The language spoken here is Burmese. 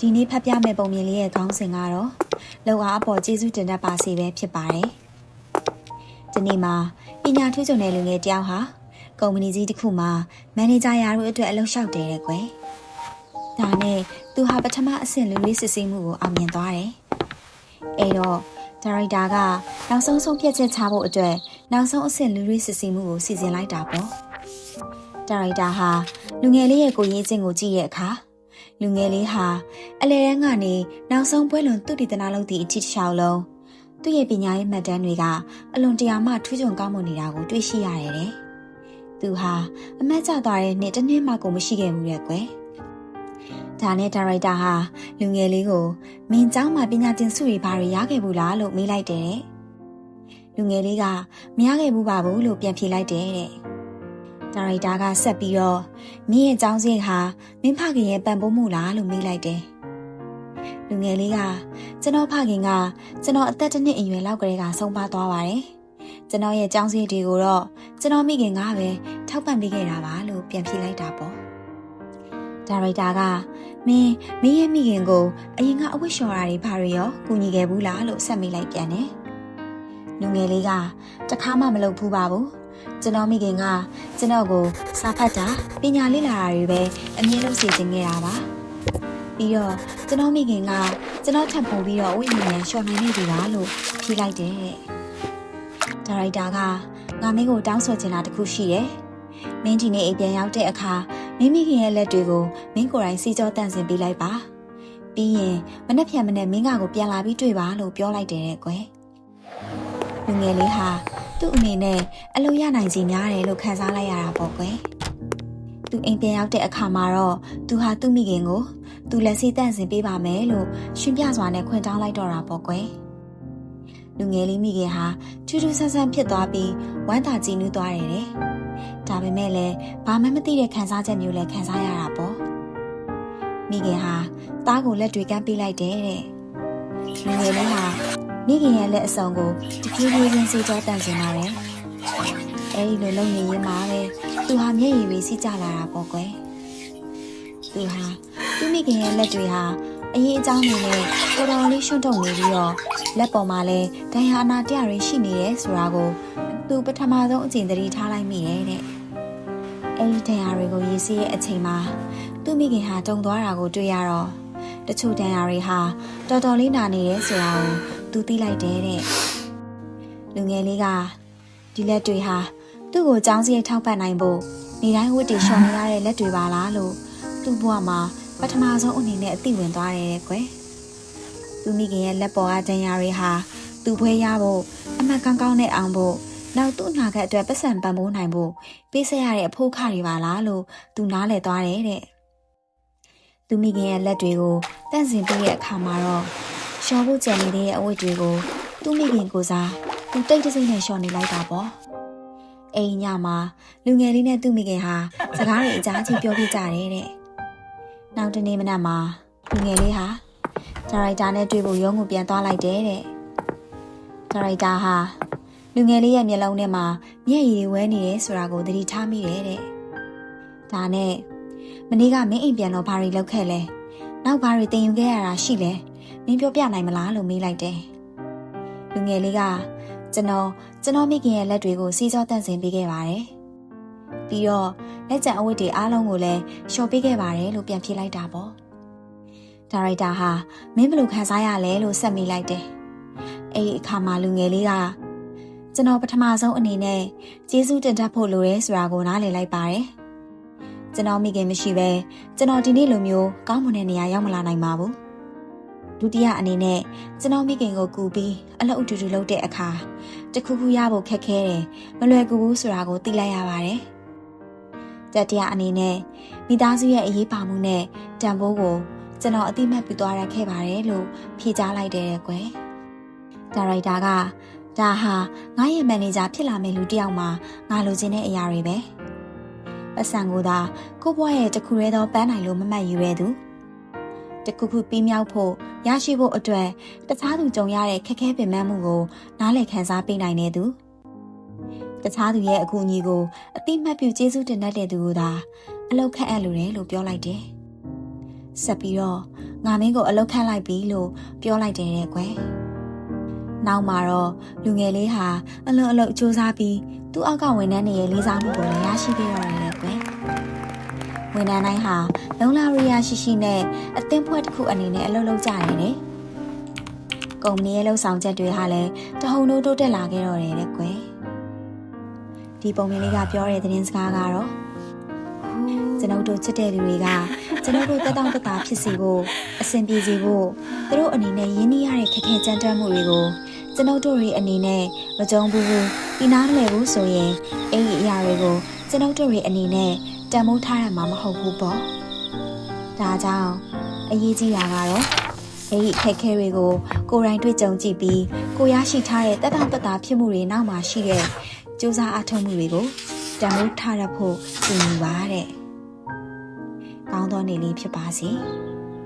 ဒီနေ့ဖတ်ပြမယ့်ပုံမြင်လေးရဲ့ခေါင်းစဉ်ကတော့လောက်အားအပေါ်ကျေးဇူးတင်တတ်ပါစေပဲဖြစ်ပါတယ်။ဒီနေ့မှာပညာထူးချွန်တဲ့လူငယ်တယောက်ဟာကုမ္ပဏီကြီးတစ်ခုမှာမန်နေဂျာရာတို့အတွက်အလုပ်လျှောက်တယ်တဲ့ကွယ်။ဒါနဲ့သူဟာပထမအဆင့်လူလေးစစ်ဆေးမှုကိုအောင်မြင်သွားတယ်။အဲ့တော့ဒါရိုက်တာကနောက်ဆုံးဆုံးဖြတ်ချက်ချဖို့အတွက်နောက်ဆုံးအဆင့်လူလေးစစ်ဆေးမှုကိုစီစဉ်လိုက်တာပေါ့။ဒါရိုက်တာဟာလူငယ်လေးရဲ့ကိုယ်ရေးခြင်းကိုကြည့်ရဲ့အခါလူငယ်လေးဟာအလဲတန်းကနေနောက်ဆုံးပွဲလွန်သူတည်တနာလုပ်သည့်အထီးတစ်လျှောက်လုံးသူ့ရဲ့ပညာရေးမှတ်တမ်းတွေကအလွန်တရာမှထူးချွန်ကောင်းမွန်နေတာကိုတွေ့ရှိရတယ်တဲ့။သူဟာအမတ်ကျသွားတဲ့နှစ်တစ်နှစ်မှကိုမရှိခဲ့ဘူးတဲ့ကွယ်။ဒါနဲ့ဒါရိုက်တာဟာလူငယ်လေးကိုမင်းเจ้าမှာပညာသင်ဆုတွေဘာတွေရခဲ့ဘူးလားလို့မေးလိုက်တယ်တဲ့။လူငယ်လေးကမရခဲ့ဘူးပါဘူးလို့ပြန်ဖြေလိုက်တယ်တဲ့။ဒါရိုက်တာကဆက်ပြီးတော့မင်းရဲ့အကြောင်းစရိတ်ဟာမင်းဖခင်ရဲ့ပံ့ပိုးမှုလားလို့မေးလိုက်တယ်။လူငယ်လေးကကျွန်တော်ဖခင်ကကျွန်တော်အသက်တစ်နှစ်အရွယ်လောက်ကလေးကဆုံးပါသွားပါတယ်။ကျွန်တော်ရဲ့အကြောင်းစရိတ်တွေကိုတော့ကျွန်တော်မိခင်ကပဲထောက်ပံ့ပေးခဲ့တာပါလို့ပြန်ဖြေလိုက်တာပေါ့။ဒါရိုက်တာကမင်းရဲ့မိခင်ကိုအရင်ကအဝတ်လျှော်တာတွေဘာတွေရောကူညီခဲ့ဘူးလားလို့ဆက်မေးလိုက်ပြန်တယ်။လူငယ်လေးကတခါမှမလုပ်ဘူးပါဘူး။ကျွန်တော်မိခင်ကကျွန်တော်ကိုစာဖတ်တာပညာလေ့လာတာတွေပဲအမြဲလုပ်စီခြင်းခဲ့တာပါပြီးတော့ကျွန်တော်မိခင်ကကျွန်တော်ထပ်ပို့ပြီးတော့ဝိညာဉ်နဲ့ရှော့နိုင်နေပြီလားလို့ဖြေလိုက်တယ်တဲ့ဒါရိုက်တာကငါမင်းကိုတောင်းဆိုချင်တာတခုရှိတယ်မင်းဒီနေ့အိမ်ပြန်ရောက်တဲ့အခါမိမိခင်ရဲ့လက်တွေကိုမင်းကိုယ်တိုင်စီကြောတန့်စင်ပေးလိုက်ပါပြီးရင်မနှက်ဖြန်မနဲ့မင်းကကိုပြန်လာပြီးတွေ့ပါလို့ပြောလိုက်တယ်တဲ့ကွယ်လူငယ်လေးဟာသူ့အနေနဲ့အလုပ်ရနိုင်စီများတယ်လို့ခံစားလိုက်ရတာပေါ့ကွယ်သူအိမ်ပြန်ရောက်တဲ့အခါမှာတော့သူဟာသူ့မိခင်ကိုသူလက်စီတန့်စင်ပေးပါမယ်လို့ရှင်ပြစွာနဲ့ခွင့်တောင်းလိုက်တော့တာပေါ့ကွယ်လူငယ်လေးမိခင်ဟာထူးထူးဆန်းဆန်းဖြစ်သွားပြီးဝမ်းသာကြည်နူးသွားတယ်တဲ့ဒါပေမဲ့လည်းဘာမှမသိတဲ့ခံစားချက်မျိုးလည်းခံစားရတာပေါ့မိခင်ဟာသားကိုလက်တွေကမ်းပေးလိုက်တယ်တဲ့လူငယ်လေးဟာမိခင်ရဲ့လက်အစုံကိုတဖြည်းဖြည်းချင်းစီးကြောတန့်စင်လာတယ်။အဲဒီလိုလုပ်နေရင်းမှာပဲသူဟာမျက်ရည်တွေစီးကျလာတာပေါ့ကွယ်။သူဟာသူ့မိခင်ရဲ့လက်တွေဟာအရေးအကြောင်းတွေနဲ့တော်တော်လေးရှွန့်ထုတ်နေပြီးတော့လက်ပေါ်မှာလည်းဒဏ်ရာအနာတရားတွေရှိနေတယ်ဆိုတာကိုသူပထမဆုံးအချိန်သတိထားလိုက်မိတယ်တဲ့။အဲဒီဒဏ်ရာတွေကိုရေးစီးရဲ့အချိန်မှာသူ့မိခင်ဟာတုန်သွားတာကိုတွေ့ရတော့တချို့ဒဏ်ရာတွေဟာတော်တော်လေးနာနေတယ်ဆိုတာကိုသူသိလိုက်တယ်တဲ့လူငယ်လေးကဒီလက်တွေဟာသူ့ကိုအကြောင်းစရိတ်ထောက်ပံ့နိုင်ဖို့နေတိုင်းဝတ်တီလျှော်နေရတဲ့လက်တွေပါလားလို့သူ့ဘဝမှာပထမဆုံးအနေနဲ့အသိဝင်သွားတယ်တဲ့ကွယ်သူမိခင်ရဲ့လက်ပေါ်ကဒဏ်ရာတွေဟာသူ့ဘွဲရဖို့အမှတ်ကောင်းကောင်းနဲ့အောင်ဖို့နောက်သူ့အနာဂတ်အတွက်ပတ်စံပံ့ပိုးနိုင်ဖို့ပေးဆက်ရတဲ့အဖို့ခတွေပါလားလို့သူနားလည်သွားတယ်တဲ့သူမိခင်ရဲ့လက်တွေကိုတန့်စင်ပေးတဲ့အခါမှာတော့ရှော်ဖို့ကြံနေတဲ့အဝတ်တွေကိုသူ့မိခင်ကိုစားသူတိတ်တဆိတ်နဲ့ရှော်နေလိုက်တာပေါ့အိမ်ညမှာလူငယ်လေးနဲ့သူ့မိခင်ဟာစကားတွေအကြားကြီးပြောပြကြတယ်တဲ့နောက်တနေ့မနက်မှာလူငယ်လေးဟာဒါရိုက်တာနဲ့တွေ့ဖို့ရုံးကိုပြန်သွားလိုက်တယ်တဲ့ဒါရိုက်တာဟာလူငယ်လေးရဲ့မျက်လုံးထဲမှာမျက်ရည်ဝဲနေတယ်ဆိုတာကိုသတိထားမိတယ်တဲ့ဒါနဲ့မနေ့ကမင်းအိမ်ပြန်တော့ဘာတွေလုပ်ခဲ့လဲနောက်ဘာတွေတင်ယူခဲ့ရတာရှိလဲမင်းပြောပြနိုင်မလားလို့မေးလိုက်တယ်လူငယ်လေးကကျွန်တော်မိခင်ရဲ့လက်တွေကိုစီးစောတန့်စင်ပေးခဲ့ပါတယ်ပြီးတော့လက်ကျန်အဝတ်တွေအားလုံးကိုလည်းလျှော်ပေးခဲ့ပါတယ်လို့ပြန်ဖြေလိုက်တာပေါ့ဒါရိုက်တာဟာမင်းဘယ်လိုခံစားရလဲလို့ဆက်မေးလိုက်တယ်အဲဒီအခါမှာလူငယ်လေးကကျွန်တော်ပထမဆုံးအနေနဲ့ကျေးဇူးတင်တတ်ဖို့လိုတယ်ဆိုတာကိုနားလည်လိုက်ပါတယ်ကျွန်တော်မိခင်မရှိပဲကျွန်တော်ဒီနေ့လိုမျိုးကောင်းမွန်တဲ့နေရာရောက်မလာနိုင်ပါဘူးဒုတိယအနေနဲ့ကျွန်တော်မိခင်ကိုကူပြီးအလုပ်အတူတူလုပ်တဲ့အခါတခုခုရဖို့ခက်ခဲတယ်မလွယ်ကူဘူးဆိုတာကိုသိလိုက်ရပါတယ်တတိယအနေနဲ့မိသားစုရဲ့အရေးပါမှုနဲ့တန်ဖိုးကိုကျွန်တော်အတိမတ်ပြုသွားရခဲ့ပါတယ်လို့ဖြေကြားလိုက်တယ်ကွယ်ဒါရိုက်တာကဒါဟာငါရဲ့မန်နေဂျာဖြစ်လာမယ့်လူတစ်ယောက်မှာငါလိုချင်တဲ့အရာတွေပဲပတ်စံကိုသာကိုဘွားရဲ့တခုရဲသောပန်းနိုင်လို့မမှတ်ယူရသူတခုခုပြီးမြောက်ဖို့ရရှိဖို့အတွက်တခြားသူကြုံရတဲ့ခက်ခဲပင်ပန်းမှုကိုနားလည်ခံစားပေးနိုင်တဲ့သူတခြားသူရဲ့အကူအညီကိုအတိမတ်ပြုကျေးဇူးတင်တတ်တဲ့သူကိုသာအလောက်ခက်အပ်လို့တယ်လို့ပြောလိုက်တယ် ဆက်ပြီးတော့ငါမင်းကိုအလုတ်ခန့်လိုက်ပြီလို့ပြောလိုက်တယ်တဲ့ကွယ်နောက်မှာတော့လူငယ်လေးဟာအလွန်အလုတ်စူးစမ်းပြီးသူ့အောက်ကဝန်ထမ်းတွေရဲ့လေးစားမှုကိုလည်းရရှိခဲ့ရတယ်တဲ့ကွယ်ဝန်ထမ်းတိုင်းဟာလုံလာရီယာရှိရှိနဲ့အသင်းဖွဲ့တစ်ခုအနေနဲ့အလုပ်လုပ်ကြရတယ်တဲ့ကုမ္ပဏီရဲ့လှုပ်ဆောင်ချက်တွေဟာလည်းတဟုန်ထိုးတိုးတက်လာခဲ့တော့တယ်တဲ့ကွယ်ဒီပုံမြင်လေးကပြောတဲ့သတင်းစကားကတော့ကျွန်တော်တို့ချစ်တဲ့လူတွေကကျွန်တော်တို့တက်တောင့်တက်တာဖြစ်စီဖို့အဆင်ပြေစေဖို့သူတို့အနေနဲ့ရင်းနှီးရတဲ့ခက်ခဲကြမ်းတမ်းမှုတွေကိုကျွန်တော်တို့တွေအနေနဲ့မကြုံဘူးပြီးနားလည်ဘူးဆိုရင်အဲ့ဒီအရာတွေကိုကျွန်တော်တို့တွေအနေနဲ့တန်ဖိုးထားရမှာမဟုတ်ဘူးပေါ့ဒါကြောင့်အရေးကြီးတာကတော့အဲ့ဒီခက်ခဲတွေကိုကိုယ်တိုင်တွေ့ကြုံကြည့်ပြီးကိုရရှိထားတဲ့တက်တောင့်တက်တာဖြစ်မှုတွေနောက်မှာရှိတဲ့စူးစမ်းအထောက်မှုတွေကိုတန်ဖိုးထားရဖို့ပြင်ပါတဲ့ကောင်းသောနေ့လေးဖြစ်ပါစေ။